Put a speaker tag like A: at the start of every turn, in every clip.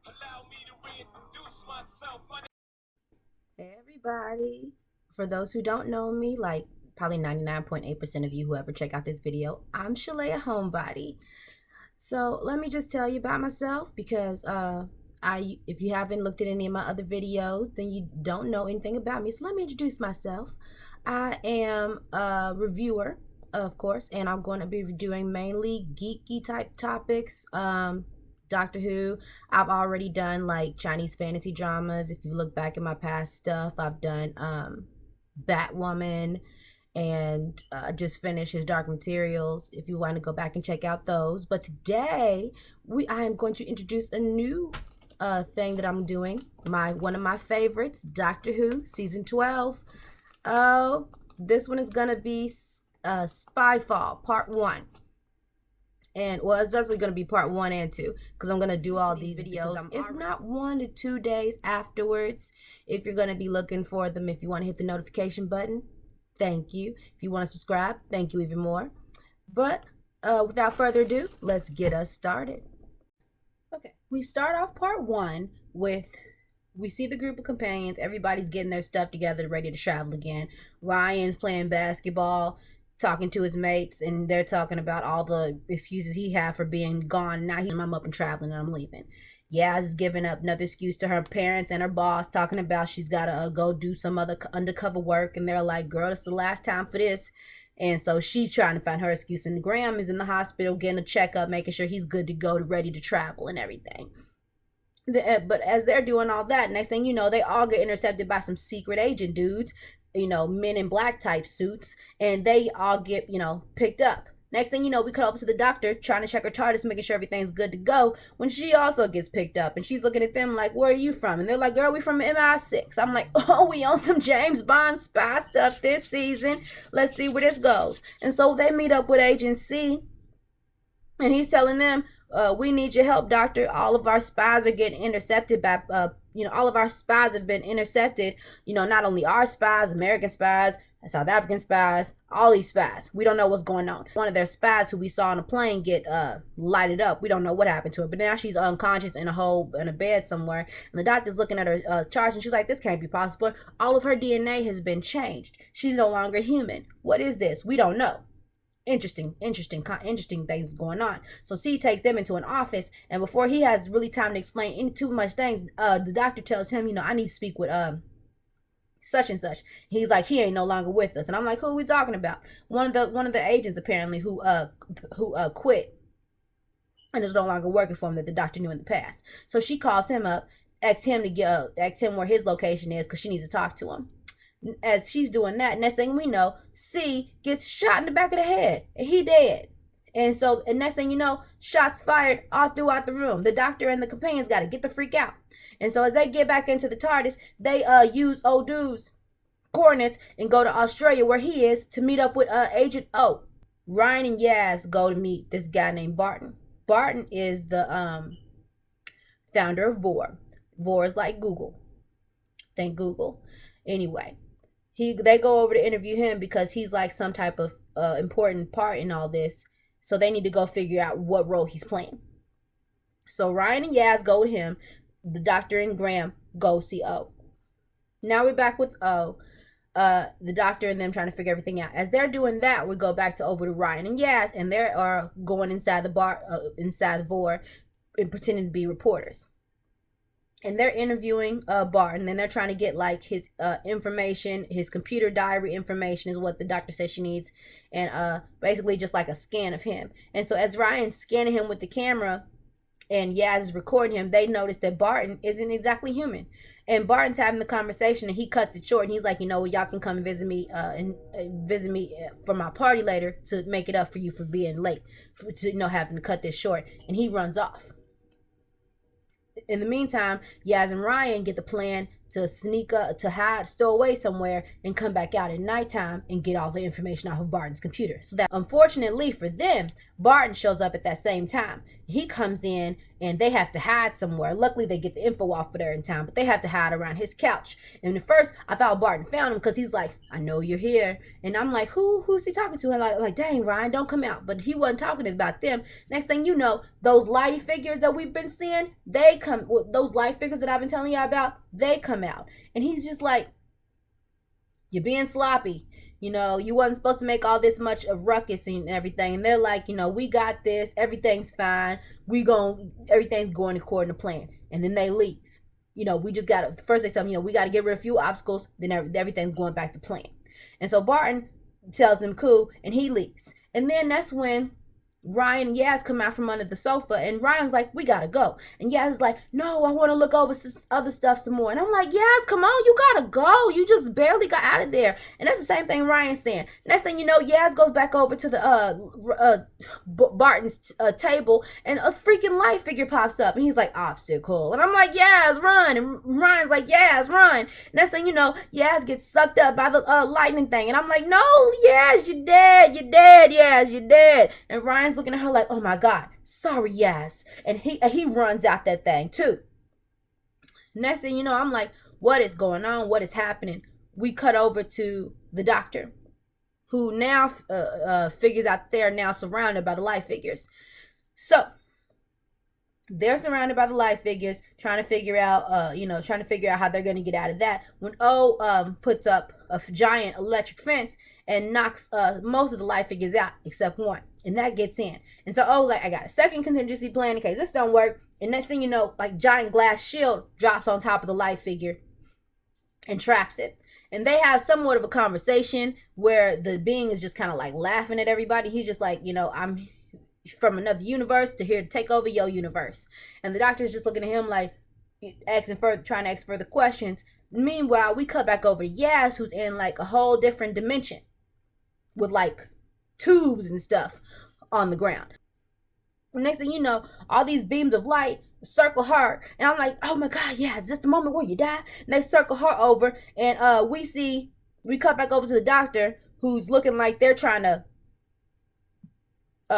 A: Allow me to reintroduce myself.
B: Hey everybody. For those who don't know me, like probably 99.8% of you who ever check out this video, I'm Shalea Homebody. So let me just tell you about myself because if you haven't looked at any of my other videos, then you don't know anything about me. So let me introduce myself. I am a reviewer, of course, and I'm going to be doing mainly geeky type topics. Doctor Who. I've already done like Chinese fantasy dramas. If you look back at my past stuff, I've done Batwoman, and just finished his Dark Materials if you want to go back and check out those. But today I am going to introduce a new thing that I'm doing. One of my favorites, Doctor Who season 12. Oh, this one is gonna be Spyfall Part 1. And well, it's definitely going to be part 1 and 2 because I'm going to do all these videos, if not 1 to 2 days afterwards. If you're going to be looking for them, if you want to hit the notification button, thank you. If you want to subscribe, thank you even more. But without further ado, let's get us started. Okay, we start off part 1 with we see the group of companions. Everybody's getting their stuff together, ready to travel again. Ryan's playing basketball, talking to his mates, and they're talking about all the excuses he had for being gone. Now I'm up and traveling and I'm leaving. Yaz is giving up another excuse to her parents and her boss, talking about she's got to go do some other undercover work. And they're like, girl, it's the last time for this. And so she's trying to find her excuse. And Graham is in the hospital getting a checkup, making sure he's good to go, ready to travel and everything. But as they're doing all that, next thing you know, they all get intercepted by some secret agent dudes, men in black type suits, and they all get, picked up. Next thing you know, we cut over to the doctor trying to check her TARDIS, making sure everything's good to go, when she also gets picked up. And she's looking at them like, where are you from? And they're like, girl, we from MI6. I'm like, oh, we on some James Bond spy stuff this season. Let's see where this goes. And so they meet up with Agent C, and he's telling them, we need your help, doctor. All of our spies are getting intercepted by, all of our spies have been intercepted. Not only our spies, American spies, South African spies, all these spies. We don't know what's going on. One of their spies who we saw on a plane get lighted up. We don't know what happened to her, but now she's unconscious in a bed somewhere. And the doctor's looking at her charts, and she's like, this can't be possible. All of her DNA has been changed. She's no longer human. What is this? We don't know. Interesting things going on. So C takes them into an office, and before he has really time to explain any too much things, the doctor tells him, I need to speak with such and such. He's like, he ain't no longer with us. And I'm like, who are we talking about? One of the agents apparently who quit and is no longer working for him, that the doctor knew in the past. So she calls him up, asks him where his location is because she needs to talk to him. As she's doing that, next thing we know, C gets shot in the back of the head, and he dead. And next thing you know, shots fired all throughout the room. The doctor and the companions got to get the freak out. And so as they get back into the TARDIS, they use old dude's coordinates and go to Australia where he is to meet up with Agent O. Ryan and Yaz go to meet this guy named Barton. Barton is the founder of Vor. Vor is like Google. Thank Google. Anyway, they go over to interview him because he's like some type of important part in all this. So they need to go figure out what role he's playing. So Ryan and Yaz go to him. The doctor and Graham go see O. Now we're back with O. The doctor and them trying to figure everything out. As they're doing that, we go back to over to Ryan and Yaz, and they are going inside the bar, inside the Vor, and pretending to be reporters. And they're interviewing Barton, and they're trying to get like his information, his computer diary information is what the doctor says she needs, and basically just like a scan of him. And so as Ryan's scanning him with the camera and Yaz is recording him, they notice that Barton isn't exactly human. And Barton's having the conversation, and he cuts it short, and he's like, y'all can come and visit me visit me for my party later to make it up for you for being late, having to cut this short. And he runs off. In the meantime, Yaz and Ryan get the plan to sneak up, to hide, stow away somewhere, and come back out at nighttime and get all the information off of Barton's computer. So that, unfortunately for them, Barton shows up at that same time. He comes in and they have to hide somewhere. Luckily, they get the info off of there in time, but they have to hide around his couch. And at first, I thought Barton found him because he's like, I know you're here. And I'm like, who's he talking to? And like, dang, Ryan, don't come out. But he wasn't talking about them. Next thing you know, those lighty figures that we've been seeing, they come, those light figures that I've been telling you about, they come out. And he's just like, you're being sloppy. You wasn't supposed to make all this much of ruckus and everything. And they're like, we got this. Everything's fine. Everything's going according to plan. And then they leave. We just got to, first they tell them, we got to get rid of a few obstacles. Then everything's going back to plan. And so Barton tells them cool, and he leaves. And then that's when Ryan and Yaz come out from under the sofa, and Ryan's like, we gotta go. And Yaz is like, no, I want to look over other stuff some more. And I'm like, Yaz, come on, you gotta go. You just barely got out of there. And that's the same thing Ryan's saying. Next thing you know, Yaz goes back over to the Barton's table, and a freaking light figure pops up, and he's like, obstacle. And I'm like, Yaz, run. And Ryan's like, Yaz, run. Next thing you know, Yaz gets sucked up by the lightning thing, and I'm like, no, Yaz, you're dead, Yaz, you're dead. And Ryan's looking at her like, oh my God, sorry, Yaz. And he runs out that thing too. Next thing you know, I'm like, what is going on? What is happening? We cut over to the doctor, who now figures out they're now surrounded by the light figures. So they're surrounded by the light figures, trying to figure out how they're going to get out of that. When O puts up a giant electric fence and knocks most of the light figures out except one, and that gets in. And so O's like, I got a second contingency plan in case this don't work. And next thing you know, like, giant glass shield drops on top of the light figure and traps it. And they have somewhat of a conversation where the being is just kind of like laughing at everybody. He's just like, I'm from another universe to here to take over your universe. And the doctor's just looking at him like, trying to ask further questions. Meanwhile, we cut back over to Yaz, who's in like a whole different dimension with like tubes and stuff on the ground. Next thing you know, all these beams of light circle her, and I'm like, oh my God, yeah, is this the moment where you die? And they circle her over, and we cut back over to the doctor, who's looking like they're trying to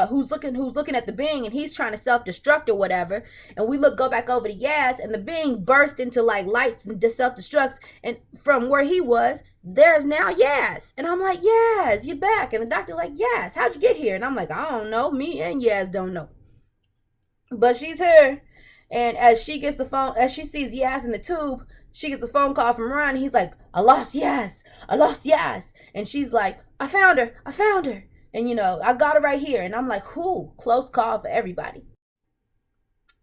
B: who's looking at the being, and he's trying to self-destruct or whatever. And we go back over to Yaz, and the being burst into like lights and self-destructs, and from where he was, there's now Yaz. And I'm like, Yaz, you're back. And the doctor's like, Yaz, how'd you get here? And I'm like, I don't know. Me and Yaz don't know, but she's here. And as she sees Yaz in the tube, she gets a phone call from Ryan. He's like, I lost Yaz. And she's like, I found her. And, I got her right here. And I'm like, who? Close call for everybody.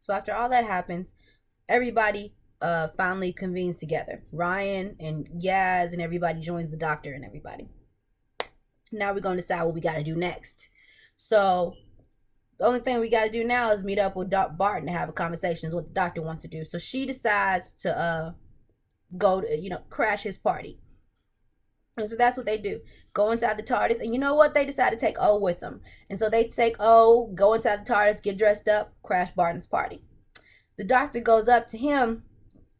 B: So after all that happens, everybody finally convenes together. Ryan and Yaz and everybody joins the doctor and everybody. Now we're going to decide what we got to do next. So the only thing we got to do now is meet up with Barton to have a conversation is what the doctor wants to do. So she decides to go to, crash his party. And so that's what they do. Go inside the TARDIS. And you know what? They decide to take O with them. And so they take O, go inside the TARDIS, get dressed up, crash Barton's party. The doctor goes up to him,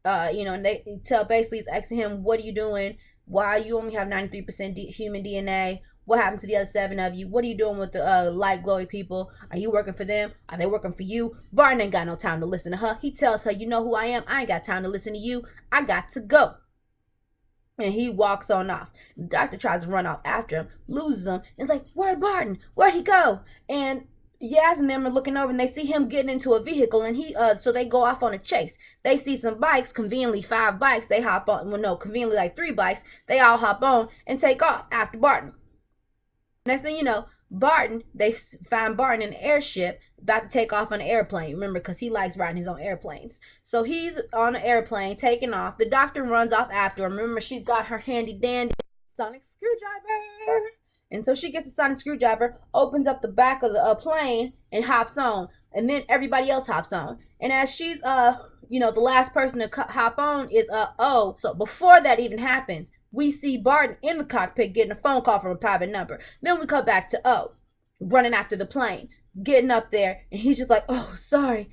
B: and they basically is asking him, what are you doing? Why you only have 93% human DNA? What happened to the other 7 of you? What are you doing with the light glowy people? Are you working for them? Are they working for you? Barton ain't got no time to listen to her. He tells her, you know who I am? I ain't got time to listen to you. I got to go. And he walks on off. The doctor tries to run off after him, loses him, and it's like, where'd Barton? Where'd he go? And Yaz and them are looking over, and they see him getting into a vehicle, and so they go off on a chase. They see some bikes, conveniently 5 bikes. They hop on, conveniently like 3 bikes. They all hop on and take off after Barton. Next thing you know, they find Barton in an airship about to take off on an airplane. Remember, because he likes riding his own airplanes. So he's on an airplane taking off. The doctor runs off after him. Remember, she's got her handy dandy sonic screwdriver. And so she gets a sonic screwdriver, opens up the back of the plane, and hops on. And then everybody else hops on. And as she's, the last person to hop on is O. So before that even happens, we see Barton in the cockpit getting a phone call from a private number. Then we cut back to O, running after the plane, getting up there, and he's just like, oh, sorry.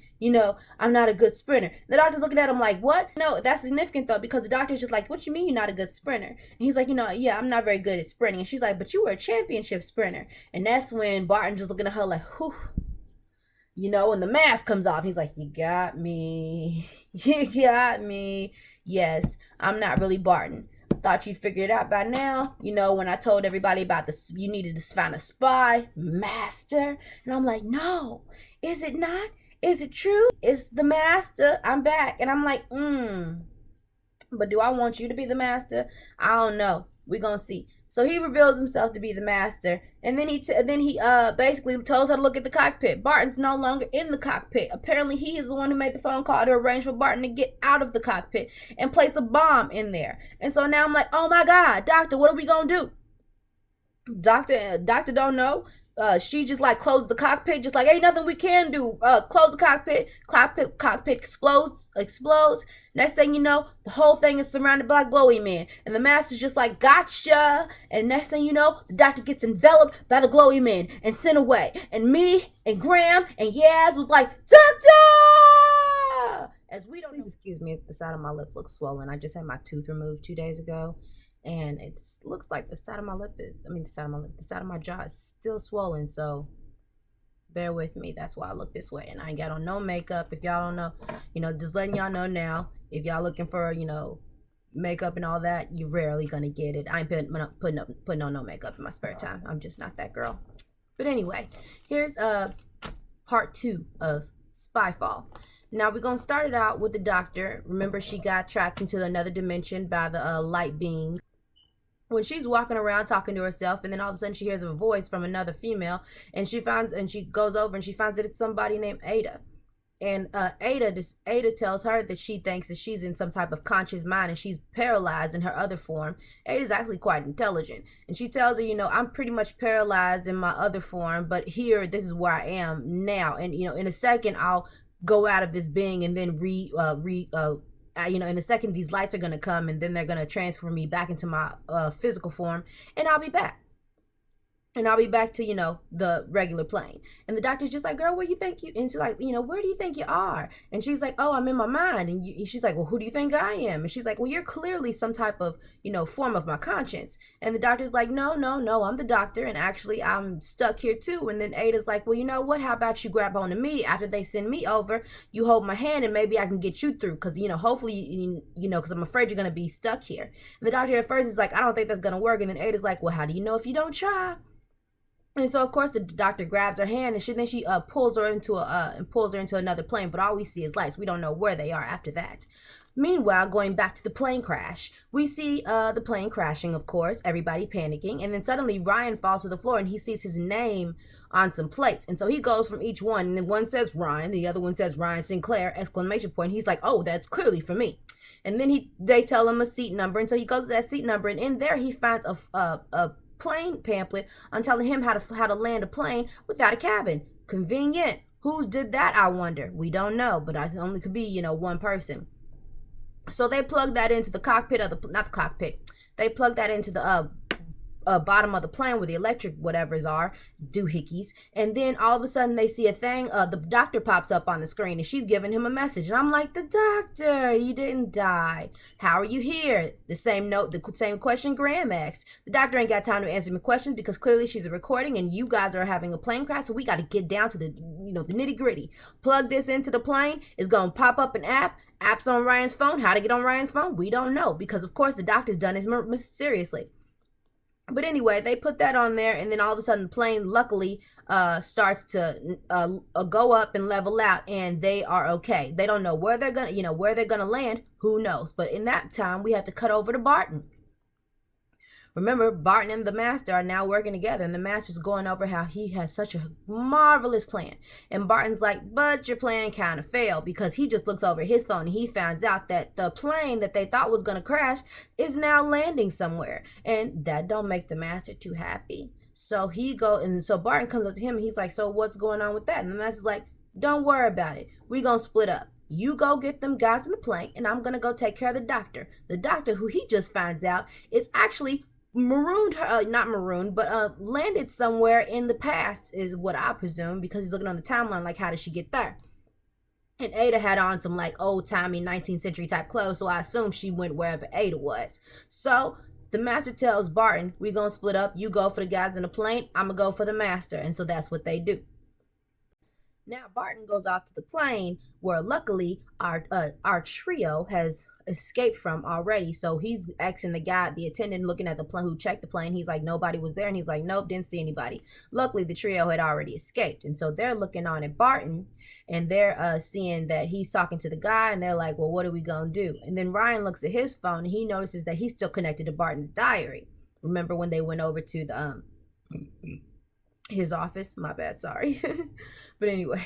B: I'm not a good sprinter. The doctor's looking at him like, what? No, that's significant though, because the doctor's just like, what you mean you're not a good sprinter? And he's like, yeah, I'm not very good at sprinting. And she's like, but you were a championship sprinter. And that's when Barton just looking at her like, whew. And the mask comes off. He's like, you got me. You got me. Yes, I'm not really Barton. Thought you'd figured it out by now. When I told everybody about this, you needed to find a spy master. And I'm like, no, is it not? Is it true? It's the master. I'm back. And I'm like, but do I want you to be the master? I don't know. We're going to see. So he reveals himself to be the master, and then he basically tells her to look at the cockpit. Barton's no longer in the cockpit. Apparently, he is the one who made the phone call to arrange for Barton to get out of the cockpit and place a bomb in there. And so now I'm like, oh my God, Doctor, what are we gonna do? Doctor don't know. She just like closed the cockpit, just like ain't nothing we can do. Close the cockpit. Cockpit explodes. Next thing you know, the whole thing is surrounded by glowy men, and the master's just like gotcha. And next thing you know, the doctor gets enveloped by the glowy men and sent away. And me and Graham and Yaz was like, Doctor! As we don't. Please excuse me if the side of my lip looks swollen. I just had my tooth removed 2 days ago. And it looks like the side of my jaw is still swollen. So bear with me. That's why I look this way. And I ain't got on no makeup. If y'all don't know, just letting y'all know now. If y'all looking for, makeup and all that, you're rarely gonna get it. I ain't putting on no makeup in my spare time. I'm just not that girl. But anyway, here's part 2 of Spyfall. Now we're gonna start it out with the doctor. Remember, she got trapped into another dimension by the light beings. When she's walking around talking to herself, and then all of a sudden she hears a voice from another female, and she goes over and she finds that it's somebody named Ada. And Ada tells her that she thinks that she's in some type of conscious mind and she's paralyzed in her other form. Ada's actually quite intelligent, and she tells her, I'm pretty much paralyzed in my other form, but here, this is where I am now, and in a second I'll go out of this being, and then in a second these lights are going to come, and then they're going to transfer me back into my physical form, and I'll be back. And I'll be back to, the regular plane. And the doctor's just like, girl, where you think you, and she's like, where do you think you are? And she's like, oh, I'm in my mind. And she's like, well, who do you think I am? And she's like, well, you're clearly some type of, form of my conscience. And the doctor's like, no, I'm the doctor. And actually, I'm stuck here too. And then Ada's like, well, you know what? How about you grab onto me after they send me over? You hold my hand and maybe I can get you through. Because, hopefully, because I'm afraid you're going to be stuck here. And the doctor at first is like, I don't think that's going to work. And then Ada's like, well, how do you know if you don't try? And so, of course, the doctor grabs her hand, and then she pulls her into another plane. But all we see is lights. We don't know where they are after that. Meanwhile, going back to the plane crash, we see the plane crashing, of course, everybody panicking. And then suddenly Ryan falls to the floor, and he sees his name on some plates. And so he goes from each one, and then one says Ryan, the other one says Ryan Sinclair, exclamation point. He's like, oh, that's clearly for me. And then they tell him a seat number, and so he goes to that seat number, and in there he finds a plane pamphlet on telling him how to land a plane without a cabin. Convenient. Who did that, I wonder? We don't know, but it only could be, one person. So they plug that into the cockpit of not the cockpit. They plug that into the bottom of the plane where the electric whatevers are, doohickeys. And then all of a sudden they see a thing, the doctor pops up on the screen and she's giving him a message. And I'm like, the doctor, you didn't die. How are you here? The same question Graham asked. The doctor ain't got time to answer my questions because clearly she's a recording and you guys are having a plane crash. So we got to get down to the nitty gritty. Plug this into the plane. It's going to pop up an app. App's on Ryan's phone. How to get on Ryan's phone? We don't know because of course the doctor's done it mysteriously. But anyway, they put that on there, and then all of a sudden the plane luckily starts to go up and level out, and they are okay. They don't know where they're gonna land. Who knows? But in that time, we have to cut over to Barton. Remember, Barton and the master are now working together, and the master's going over how he has such a marvelous plan. And Barton's like, but your plan kind of failed, because he just looks over his phone and he finds out that the plane that they thought was going to crash is now landing somewhere. And that don't make the master too happy. So Barton comes up to him and he's like, so what's going on with that? And the master's like, don't worry about it. We're going to split up. You go get them guys in the plane, and I'm going to go take care of the doctor. The doctor, who he just finds out, is actually landed somewhere in the past is what I presume, because he's looking on the timeline like, how did she get there? And Ada had on some like old timey 19th century type clothes, so I assumed she went wherever Ada was. So the master tells Barton, we gonna split up. You go for the guys in the plane, I'm gonna go for the master. And so that's what they do. Now Barton goes off to the plane where luckily our trio has escaped from already. So he's asking the guy, the attendant looking at the plane who checked the plane. He's like, nobody was there. And he's like, nope, didn't see anybody. Luckily, the trio had already escaped. And so they're looking on at Barton and they're seeing that he's talking to the guy. And they're like, well, what are we going to do? And then Ryan looks at his phone and he notices that he's still connected to Barton's diary. Remember when they went over to the his office? My bad, sorry. But anyway,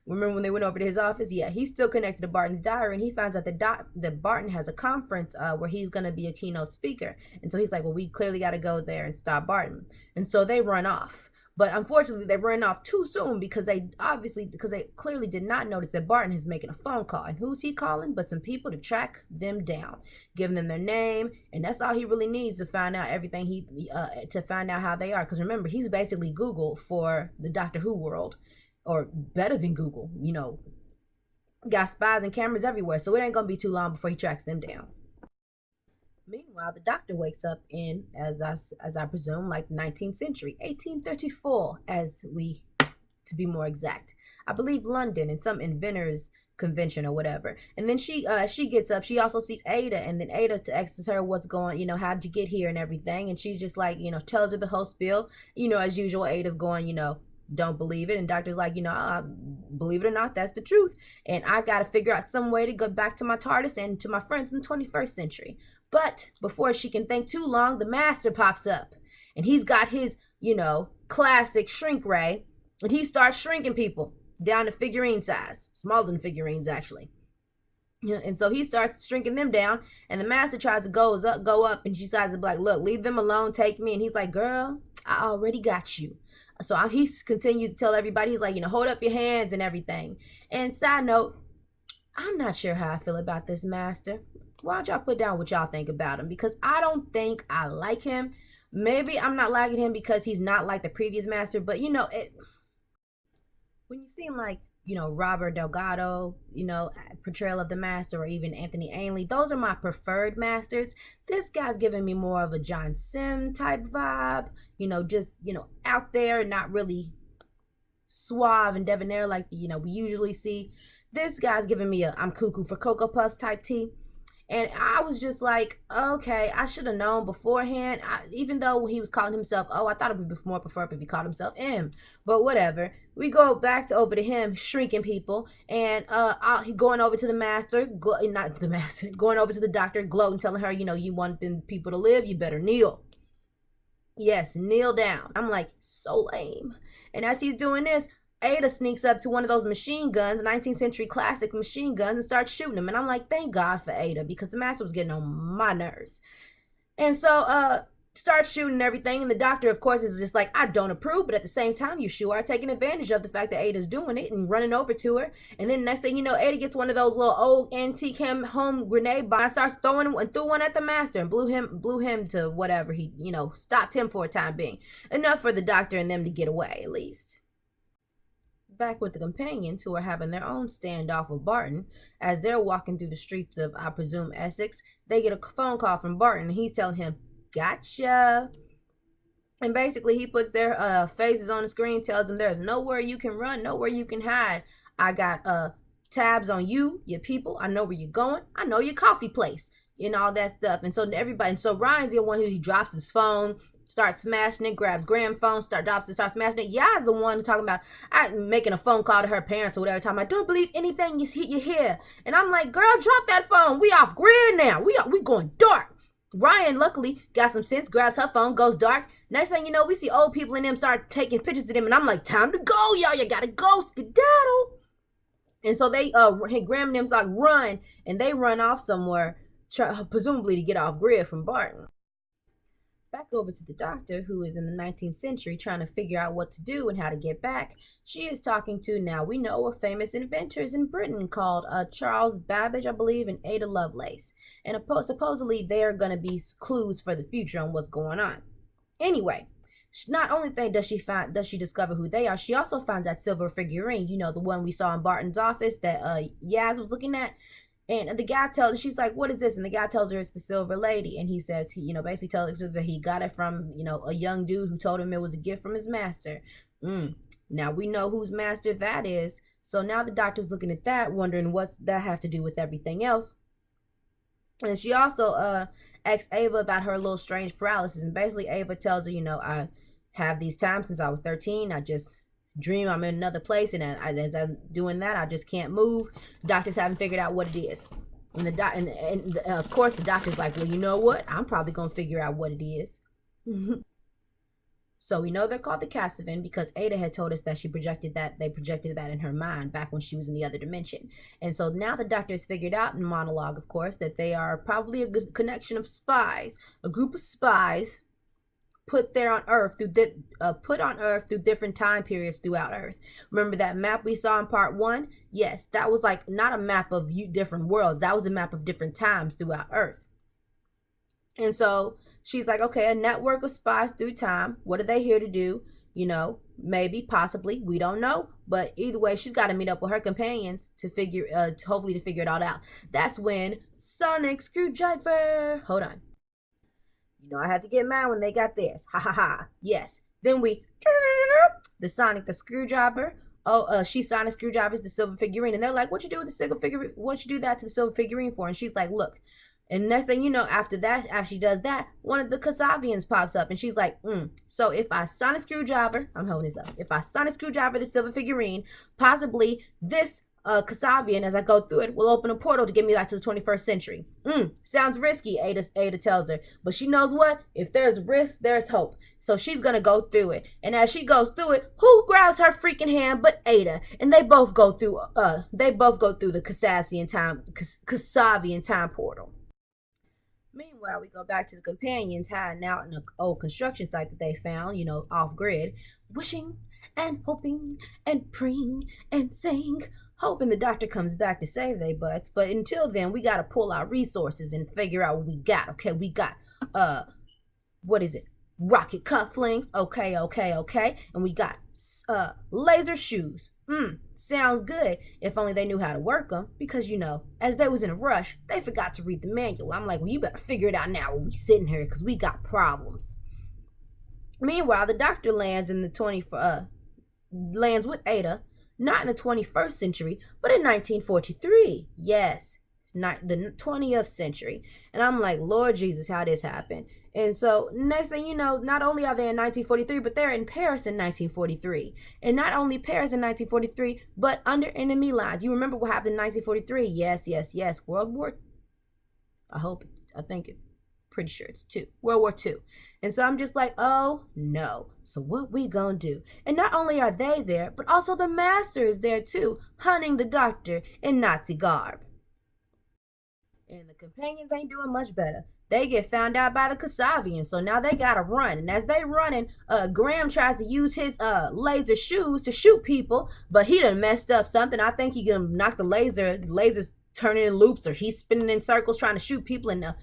B: remember when they went over to his office? Yeah, he's still connected to Barton's diary, and he finds out that Barton has a conference where he's going to be a keynote speaker. And so he's like, well, we clearly got to go there and stop Barton. And so they run off. But unfortunately, they ran off too soon because they clearly did not notice that Barton is making a phone call. And who's he calling? But some people to track them down, giving them their name, and that's all he really needs to find out everything to find out how they are. Because remember, he's basically Google for the Doctor Who world, or better than Google. You know, got spies and cameras everywhere, so it ain't gonna be too long before he tracks them down. Meanwhile, the doctor wakes up in, as I presume, like the 19th century, 1834, to be more exact. I believe London in some inventors convention or whatever. And then she gets up. She also sees Ada, and then Ada asks her what's going, how did you get here and everything. And she's just like, tells her the whole spiel. As usual, Ada's going, don't believe it. And doctor's like, believe it or not, that's the truth. And I got to figure out some way to go back to my TARDIS and to my friends in the 21st century. But before she can think too long, the master pops up. And he's got his, classic shrink ray. And he starts shrinking people down to figurine size. Smaller than figurines, actually. And so he starts shrinking them down. And the master tries to go up. And she decides to be like, look, leave them alone. Take me. And he's like, girl, I already got you. So he continues to tell everybody, he's like, hold up your hands and everything. And side note, I'm not sure how I feel about this master. Why don't y'all put down what y'all think about him? Because I don't think I like him. Maybe I'm not liking him because he's not like the previous master. But, when you see him like, Robert Delgado, portrayal of the master, or even Anthony Ainley, those are my preferred masters. This guy's giving me more of a John Sim type vibe, just, out there, not really suave and debonair like, we usually see. This guy's giving me a I'm cuckoo for Cocoa Puffs type tea. And I was just like, okay, I should have known beforehand. Even though he was calling himself, I thought it would be more preferable if he called himself M. But whatever. We go back over to him shrinking people. And going over to the master, not the master, going over to the doctor, gloating, telling her, you want them people to live, you better kneel. Yes, kneel down. I'm like, so lame. And as he's doing this, Ada sneaks up to one of those machine guns, 19th century classic machine guns, and starts shooting them. And I'm like, thank God for Ada, because the master was getting on my nerves. And so starts shooting and everything. And the doctor, of course, is just like, I don't approve. But at the same time, you sure are taking advantage of the fact that Ada's doing it and running over to her. And then next thing you know, Ada gets one of those little old antique home grenade bombs, starts throwing and threw one at the master and blew him to whatever. He, stopped him for a time being. Enough for the doctor and them to get away, at least. Back with the companions, who are having their own standoff with Barton. As they're walking through the streets of, I presume, Essex, they get a phone call from Barton, and he's telling him, gotcha. And basically, he puts their faces on the screen, tells them there's nowhere you can run, nowhere you can hide. I got tabs on you, your people. I know where you're going. I know your coffee place and all that stuff. And so Ryan's the one who drops his phone, starts smashing it, grabs Graham's phone, starts smashing it. Ya's the one who's talking about making a phone call to her parents or whatever, talking about, don't believe anything you hear. And I'm like, girl, drop that phone. We off grid now. We going dark. Ryan, luckily, got some sense, grabs her phone, goes dark. Next thing you know, we see old people in them start taking pictures of them. And I'm like, time to go, y'all. You gotta go, skedaddle. And so they, Graham and them start run, and they run off somewhere, presumably to get off grid from Barton. Back over to the doctor, who is in the 19th century trying to figure out what to do and how to get back. She is talking to, now we know, a famous inventors in Britain called Charles Babbage, I believe, and Ada Lovelace. And supposedly they're going to be clues for the future on what's going on. Anyway, Not only thing does she discover who they are, she also finds that silver figurine, the one we saw in Barton's office that Yaz was looking at. And the guy tells her, she's like, "What is this?" And the guy tells her it's the Silver Lady. And he says, basically tells her that he got it from, a young dude who told him it was a gift from his master. Now we know whose master that is. So now the doctor's looking at that, wondering what's that have to do with everything else. And she also asks Ava about her little strange paralysis. And basically Ava tells her, I have these times since I was 13. I just dream I'm in another place, and as I'm doing that, I just can't move. Doctors haven't figured out what it is. And of course the doctor's like, well, you know what? I'm probably going to figure out what it is. So we know they're called the Cassavin because Ada had told us that they projected that in her mind back when she was in the other dimension. And so now the doctor has figured out in monologue, of course, that they are probably a good connection of spies, a group of spies put on Earth through different time periods throughout Earth. Remember that map we saw in part 1? Yes, that was like not a map of different worlds. That was a map of different times throughout Earth. And so she's like, okay, a network of spies through time. What are they here to do? Maybe, possibly, we don't know. But either way, she's got to meet up with her companions hopefully to figure it all out. That's when Sonic Screwdriver. Hold on. I have to get mad when they got theirs. Ha ha ha. Yes. Then the Sonic the Screwdriver. She Sonic Screwdriver's the silver figurine. And they're like, what you do with the silver figurine? What you do that to the silver figurine for? And she's like, look. And next thing you know, after she does that, one of the Kasavians pops up. And she's like, so if I Sonic Screwdriver, I'm holding this up. If I Sonic Screwdriver the silver figurine, possibly this Kasavian, as I go through it, will open a portal to get me back to the 21st century. Sounds risky, Ada tells her. But she knows what? If there's risk, there's hope. So she's going to go through it. And as she goes through it, who grabs her freaking hand but Ada? And they both go through the Kasavian time portal. Meanwhile, we go back to the companions hiding out in an old construction site that they found, off grid, wishing and hoping and praying and saying, hoping the doctor comes back to save their butts. But until then, we got to pull our resources and figure out what we got. Okay, we got, what is it? Rocket cufflinks. Okay. And we got laser shoes. Sounds good. If only they knew how to work them. Because, as they was in a rush, they forgot to read the manual. I'm like, well, you better figure it out now when we sitting here because we got problems. Meanwhile, the doctor lands lands with Ada, not in the 21st century, but in 1943. Yes, not the 20th century. And I'm like, Lord Jesus, how this happened? And so next thing you know, not only are they in 1943, but they're in Paris in 1943. And not only Paris in 1943, but under enemy lines. You remember what happened in 1943? Yes. World War, pretty sure it's World War II. And so I'm just like, oh no. So what we gonna do? And not only are they there, but also the master is there too, hunting the doctor in Nazi garb. And the companions ain't doing much better. They get found out by the Kasavians, so now they gotta run. And as they running, Graham tries to use his laser shoes to shoot people, but he done messed up something. I think he gonna knock the lasers turning in loops, or he's spinning in circles trying to shoot people, and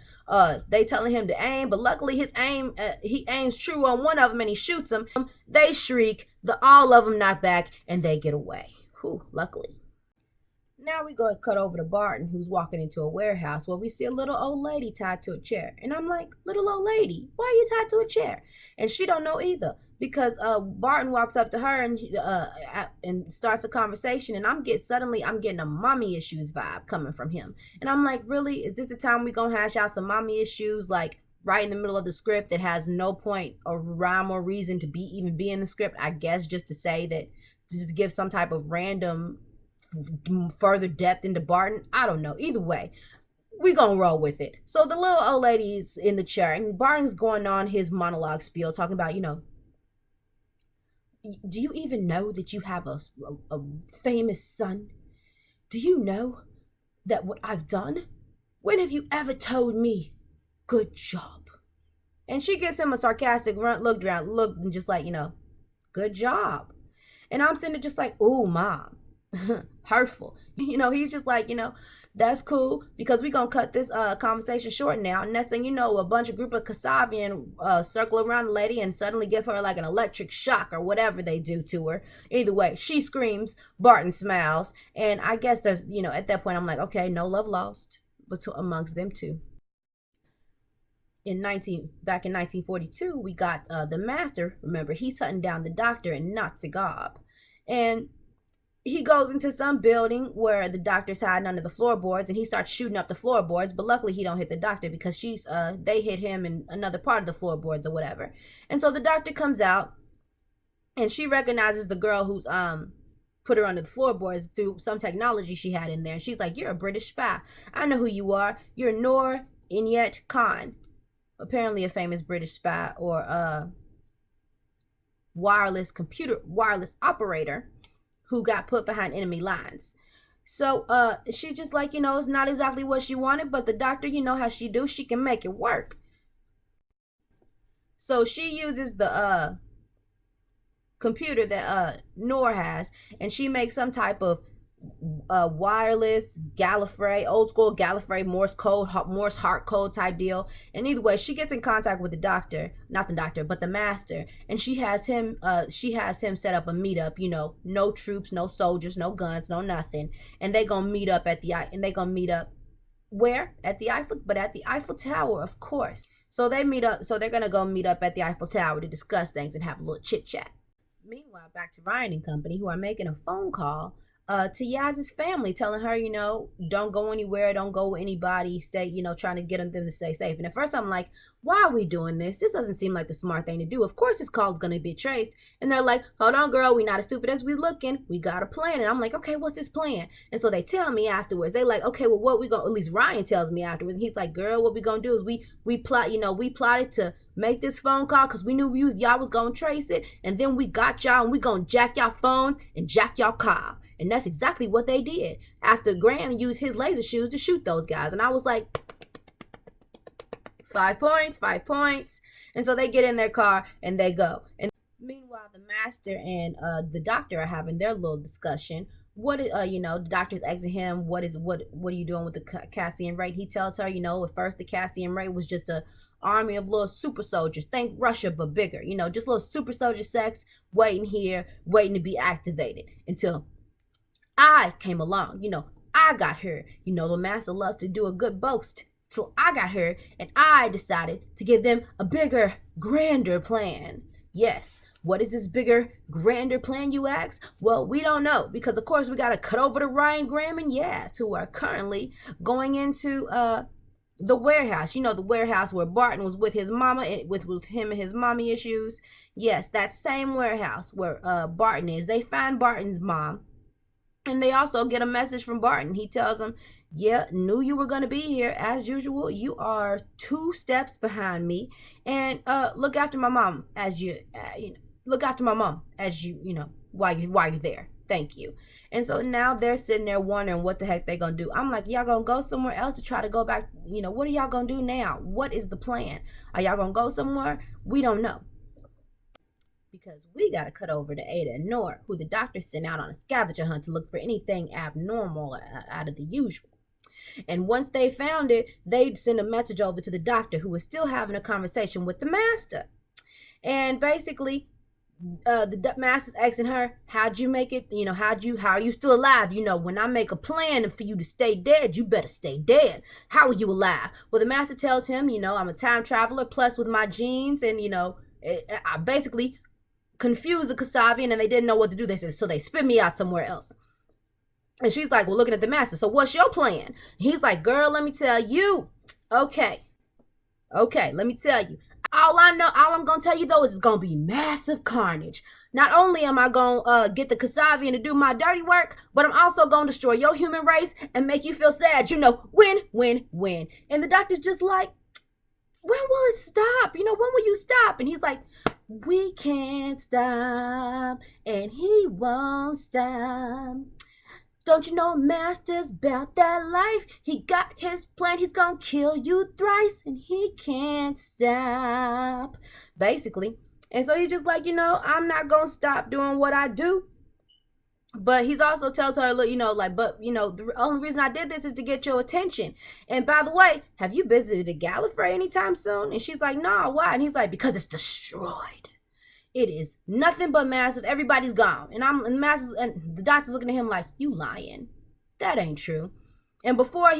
B: they telling him to aim, but luckily he aims true on one of them and he shoots them. They shriek, all of them knock back, and they get away. Luckily. Now we go cut over to Barton, who's walking into a warehouse where we see a little old lady tied to a chair. And I'm like, little old lady, why are you tied to a chair? And she don't know either, because Barton walks up to her and starts a conversation, and I'm getting a mommy issues vibe coming from him. And I'm like, really? Is this the time we gonna hash out some mommy issues, like right in the middle of the script that has no point or rhyme or reason to even be in the script? I guess just to say that, just to give some type of random further depth into Barton. I don't know. Either way, we gonna roll with it. So the little old lady's in the chair, and Barton's going on his monologue spiel, talking about, do you even know that you have a famous son? Do you know that what I've done? When have you ever told me, good job? And she gives him a sarcastic look and just like, good job. And I'm sitting there just like, oh, Mom. Hurtful. He's just like, That's cool because we gonna cut this conversation short now. Next thing you know, a bunch of group of Kasabian circle around the lady and suddenly give her like an electric shock or whatever they do to her. Either way, she screams, Barton smiles, and I guess there's, at that point I'm like, okay, no love lost amongst them two. Back in 1942, we got the master. Remember, he's hunting down the doctor in Nazi-Gob, and he goes into some building where the doctor's hiding under the floorboards, and he starts shooting up the floorboards. But luckily, he don't hit the doctor because they hit him in another part of the floorboards or whatever. And so the doctor comes out, and she recognizes the girl who's put her under the floorboards through some technology she had in there. And she's like, "You're a British spy. I know who you are. You're Noor Inayat Khan, apparently a famous British spy or wireless operator who got put behind enemy lines." So she just like, it's not exactly what she wanted, but the doctor, how she do, she can make it work. So she uses the computer that Noor has, and she makes some type of wireless Gallifrey, old school Gallifrey Morse heart code type deal. And either way, she gets in contact with the doctor, not the doctor, but the master, and she has him set up a meetup. No troops, no soldiers, no guns, no nothing, and they gonna meet up where? At the Eiffel Tower, of course. So they meet up. So they're gonna go meet up at the Eiffel Tower to discuss things and have a little chit chat. Meanwhile, back to Ryan and company, who are making a phone call to Yaz's family, telling her, don't go anywhere, don't go with anybody, stay, trying to get them to stay safe. And at first I'm like, why are we doing this? This doesn't seem like the smart thing to do. Of course this call is going to be traced. And they're like, hold on, girl, we not as stupid as we looking. We got a plan. And I'm like, okay, what's this plan? And so they tell me afterwards. They like, okay, well, what we going to, at least Ryan tells me afterwards. And he's like, girl, what we going to do is we plotted to make this phone call because we knew y'all was going to trace it. And then we got y'all and we going to jack y'all phones and jack y'all car. And that's exactly what they did after Graham used his laser shoes to shoot those guys. And I was like, 5 points, 5 points. And so they get in their car and they go. And meanwhile, the master and the doctor are having their little discussion. The doctor's asking him, what are you doing with the Cassian raid? He tells her, at first the Cassian raid was just a army of little super soldiers. Think Russia, but bigger. Just little super soldier sex waiting here, waiting to be activated until I came along. I got her. The master loves to do a good boast. So I got her, and I decided to give them a bigger, grander plan. Yes, what is this bigger, grander plan, you ask? Well, we don't know, because of course we got to cut over to Ryan, Graham, and Yaz, who are currently going into the warehouse. The warehouse where Barton was with his mama, with him and his mommy issues. Yes, that same warehouse where Barton is. They find Barton's mom, and they also get a message from Barton. He tells them, yeah, knew you were going to be here. As usual, you are 2 steps behind me. And look after my mom as look after my mom as while you're there. Thank you. And so now they're sitting there wondering what the heck they're going to do. I'm like, y'all going to go somewhere else to try to go back? What are y'all going to do now? What is the plan? Are y'all going to go somewhere? We don't know. Because we got to cut over to Ada and Noor, who the doctor sent out on a scavenger hunt to look for anything abnormal out of the usual. And once they found it, they'd send a message over to the doctor, who was still having a conversation with the master. And basically, the master's asking her, how'd you make it? How are you still alive? When I make a plan for you to stay dead, you better stay dead. How are you alive? Well, the master tells him, I'm a time traveler, plus with my genes, and, I basically confused the Kasabian, and they didn't know what to do. They said, so they spit me out somewhere else. And she's like, well, looking at the master, so what's your plan? And he's like, girl, let me tell you. Okay, let me tell you. All I'm going to tell you, though, is it's going to be massive carnage. Not only am I going to get the Kasabian to do my dirty work, but I'm also going to destroy your human race and make you feel sad. Win, win, win. And the doctor's just like, when will it stop? When will you stop? And he's like, we can't stop, and he won't stop. Don't you know master's about that life? He got his plan, he's gonna kill you thrice, and he can't stop. Basically. And so he's just like, I'm not gonna stop doing what I do But he's also tells her, look, like, but the only reason I did this is to get your attention. And by the way, have you visited Gallifrey anytime soon? And she's like, nah, why? And he's like, because it's destroyed. It is nothing but massive. Everybody's gone. And massive, and the doctor's looking at him like, you lying. That ain't true. And before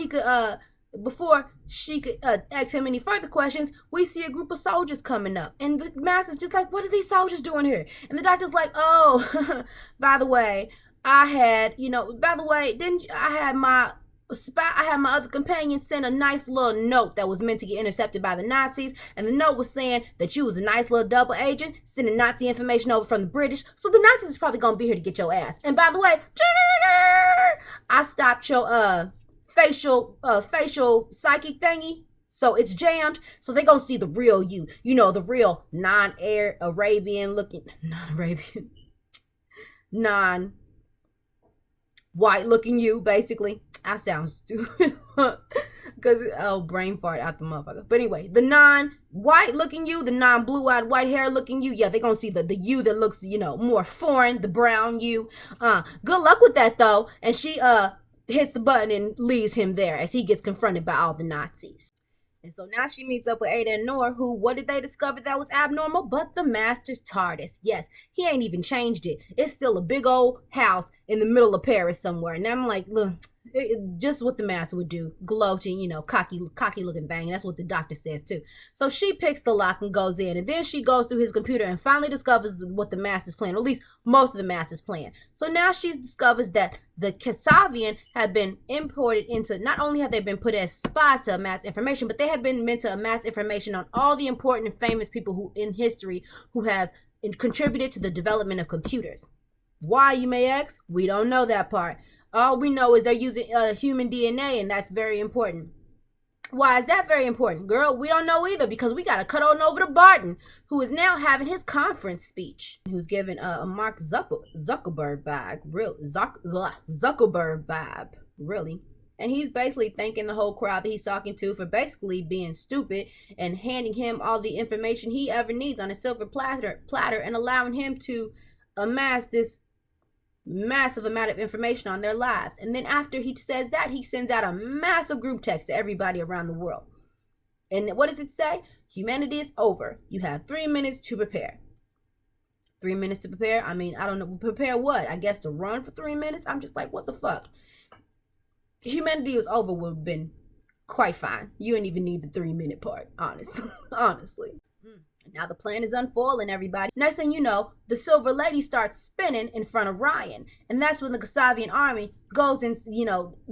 B: she could ask him any further questions, we see a group of soldiers coming up. And the master's just like, what are these soldiers doing here? And the doctor's like, oh, by the way, didn't I had my other companion send a nice little note that was meant to get intercepted by the Nazis, and the note was saying that you was a nice little double agent sending Nazi information over from the British, so the Nazis is probably gonna be here to get your ass. And by the way, I stopped your facial psychic thingy, so it's jammed, so they gonna see the real you, the real non-Arabian looking, non-Arabian, non white looking you, basically. I sound stupid because brain fart out the motherfucker. But anyway, the non-white looking you, the non-blue-eyed white hair looking you, yeah, they're gonna see the you that looks more foreign, the brown you. Good luck with that though. And she hits the button and leaves him there as he gets confronted by all the Nazis. And so now she meets up with Ada and Nor, who, what did they discover that was abnormal? But the Master's TARDIS. Yes, he ain't even changed it. It's still a big old house in the middle of Paris somewhere. And I'm like, look, just what the Master would do. Gloating, cocky looking thing. That's what the doctor says too. So she picks the lock and goes in. And then she goes through his computer and finally discovers what the Master's plan, or at least most of the Master's plan. So now she discovers that the Kasavian have been imported into, not only have they been put as spies to amass information, but they have been meant to amass information on all the important and famous people who in history who have contributed to the development of computers. Why, you may ask? We don't know that part. All we know is they're using human DNA, and that's very important. Why is that very important? Girl, we don't know either, because we got to cut on over to Barton, who is now having his conference speech, who's giving a Mark Zuckerberg vibe, Zuckerberg vibe, really. And he's basically thanking the whole crowd that he's talking to for basically being stupid and handing him all the information he ever needs on a silver platter and allowing him to amass this massive amount of information on their lives. And then after he says that, he sends out a massive group text to everybody around the world. And what does it say? Humanity is over. You have 3 minutes to prepare. 3 minutes to prepare? I mean, I don't know. Prepare what? I guess to run for 3 minutes? I'm just like, what the fuck? Humanity was over would have been quite fine. You didn't even need the 3-minute part, honestly. Honestly. Now the plan is unfolding, everybody. Next thing you know, the Silver Lady starts spinning in front of Ryan. And that's when the Kasavian army goes and,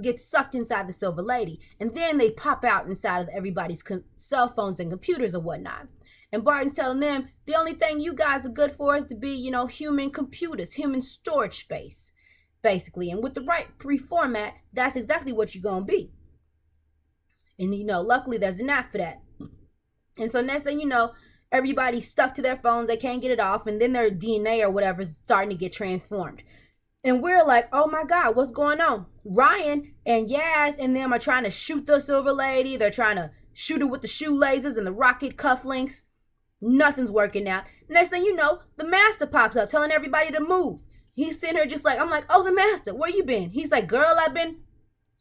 B: gets sucked inside the Silver Lady. And then they pop out inside of everybody's cell phones and computers or whatnot. And Barton's telling them, the only thing you guys are good for is to be, human computers, human storage space, basically. And with the right reformat, that's exactly what you're going to be. And, luckily there's an app for that. And so next thing you know, everybody's stuck to their phones. They can't get it off. And then their DNA or whatever is starting to get transformed. And we're like, oh my God, what's going on? Ryan and Yaz and them are trying to shoot the Silver Lady. They're trying to shoot her with the shoelaces and the rocket cufflinks. Nothing's working out. Next thing you know, the Master pops up telling everybody to move. He's sitting here just like, I'm like, oh, the Master, where you been? He's like, girl, I've been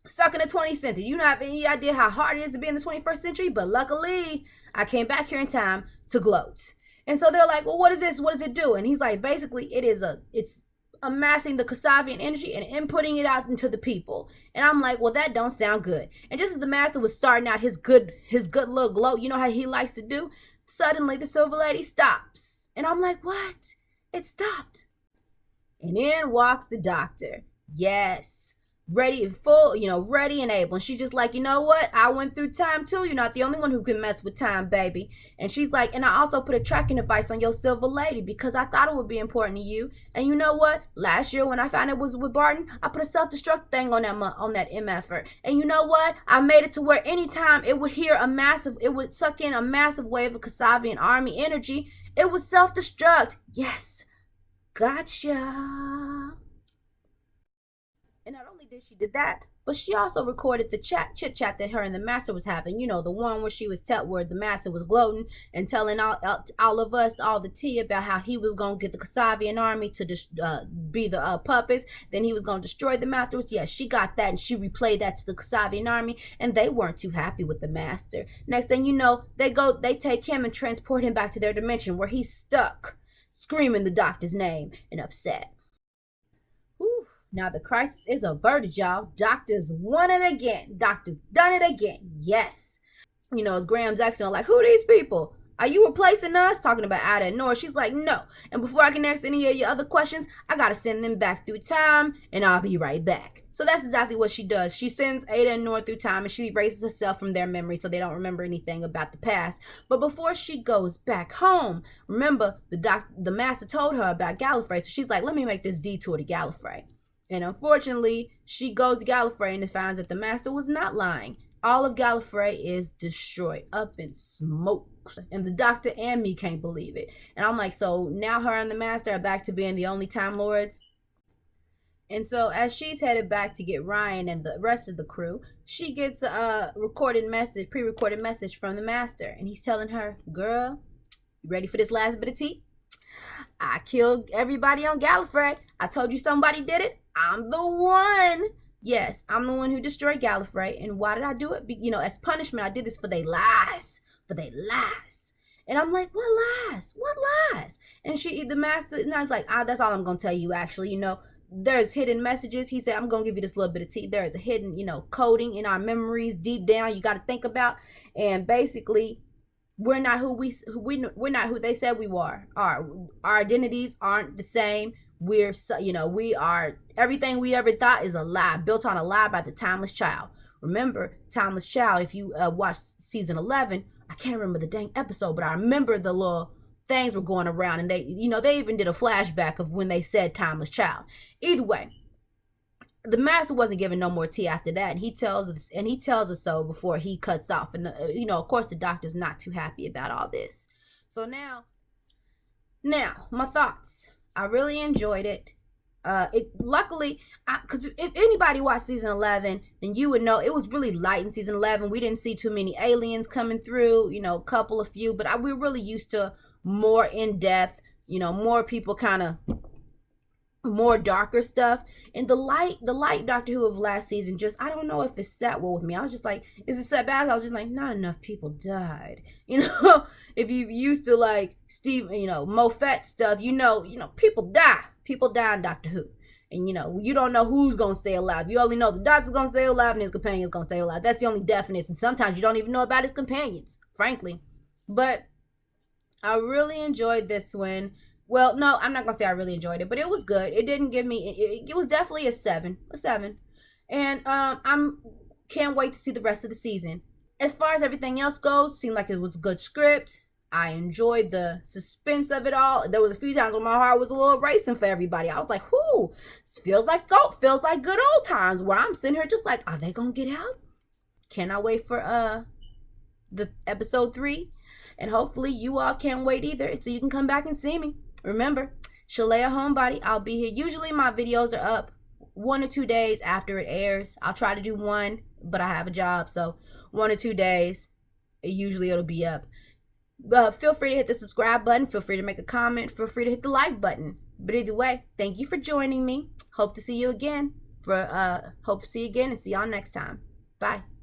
B: stuck in the 20th century. You don't have any idea how hard it is to be in the 21st century, but luckily I came back here in time to gloat. And so they're like, well, what is this? What does it do? And he's like, basically, it's amassing the Kasavian energy and inputting it out into the people. And I'm like, well, that don't sound good. And just as the Master was starting out his good little gloat, you know how he likes to do, suddenly the Silver Lady stops. And I'm like, what? It stopped. And in walks the doctor. Yes. Ready and able. And she's just like, you know what? I went through time too. You're not the only one who can mess with time, baby. And she's like, and I also put a tracking device on your Silver Lady because I thought it would be important to you. And you know what? Last year when I found it was with Barton, I put a self-destruct thing on that MFR. And you know what? I made it to where anytime it would suck in a massive wave of Kasavian army energy, it would self-destruct. Yes. Gotcha. And not only did she do that, but she also recorded the chit chat that her and the master was having. You know, the one where she was where the master was gloating and telling all of us all the tea about how he was gonna get the Kasabian army to be the puppets. Then he was gonna destroy the masters. Yes, she got that, and she replayed that to the Kasabian army, and they weren't too happy with the master. Next thing you know, they take him and transport him back to their dimension where he's stuck, screaming the doctor's name and upset. Whew. Now the crisis is averted, y'all. Doctor's won it again. Doctor's done it again. Yes. You know, it's Graham Jackson like, who are these people? Are you replacing us? Talking about Ada and Nora. She's like, no. And before I can ask any of your other questions, I gotta send them back through time, and I'll be right back. So that's exactly what she does. She sends Ada and Nora through time, and she erases herself from their memory so they don't remember anything about the past. But before she goes back home, remember the master told her about Gallifrey. So she's like, let me make this detour to Gallifrey. And unfortunately, she goes to Gallifrey and finds that the master was not lying. All of Gallifrey is destroyed, up in smoke. And the doctor and me can't believe it. And I'm like, so now her and the master are back to being the only Time Lords? And so as she's headed back to get Ryan and the rest of the crew, she gets a pre-recorded message from the master. And he's telling her, girl, you ready for this last bit of tea? I killed everybody on Gallifrey. I told you somebody did it. I'm the one. Yes, I'm the one who destroyed Gallifrey. And why did I do it? You know, as punishment, I did this for their lies. For their lies. And I'm like, what lies? What lies? And the master, and I was like, that's all I'm going to tell you, actually. You know, there's hidden messages. He said, I'm going to give you this little bit of tea. There is a hidden, coding in our memories deep down you got to think about. And basically, we're not we're not who they said we were. Our identities aren't the same. We are, everything we ever thought is a lie, built on a lie by the Timeless Child. Remember, Timeless Child, if you watch season 11, I can't remember the dang episode, but I remember the little things were going around, and they even did a flashback of when they said Timeless Child. Either way, the master wasn't giving no more tea after that, and he tells us so before he cuts off. And of course, the doctor's not too happy about all this. So now my thoughts. I really enjoyed it. Luckily, because if anybody watched season 11, then you would know it was really light in season 11. We didn't see too many aliens coming through, a few, but we're really used to more in-depth, more people kind of more darker stuff. And the light Doctor Who of last season, just, I don't know if it sat well with me. I was just like, is it so bad? I was just like, not enough people died. If you used to like Steve, Moffat stuff, people die. People die in Doctor Who. And you don't know who's gonna stay alive. You only know the doctor's gonna stay alive and his companion's gonna stay alive. That's the only definite. And sometimes you don't even know about his companions, frankly. But I really enjoyed this one. Well, no, I'm not gonna say I really enjoyed it, but it was good. It didn't give me. It was definitely a 7. And I'm can't wait to see the rest of the season. As far as everything else goes, seemed like it was a good script. I enjoyed the suspense of it all. There was a few times when my heart was a little racing for everybody. I was like, "Whoo, feels like good old times." Where I'm sitting here just like, are they gonna get out? Cannot wait for the episode 3, and hopefully you all can't wait either, so you can come back and see me. Remember, Shalea Homebody, I'll be here. Usually my videos are up 1 or 2 days after it airs. I'll try to do 1, but I have a job, so 1 or 2 days, usually it'll be up. But feel free to hit the subscribe button. Feel free to make a comment. Feel free to hit the like button. But either way, thank you for joining me. Hope to see you again. And see y'all next time. Bye.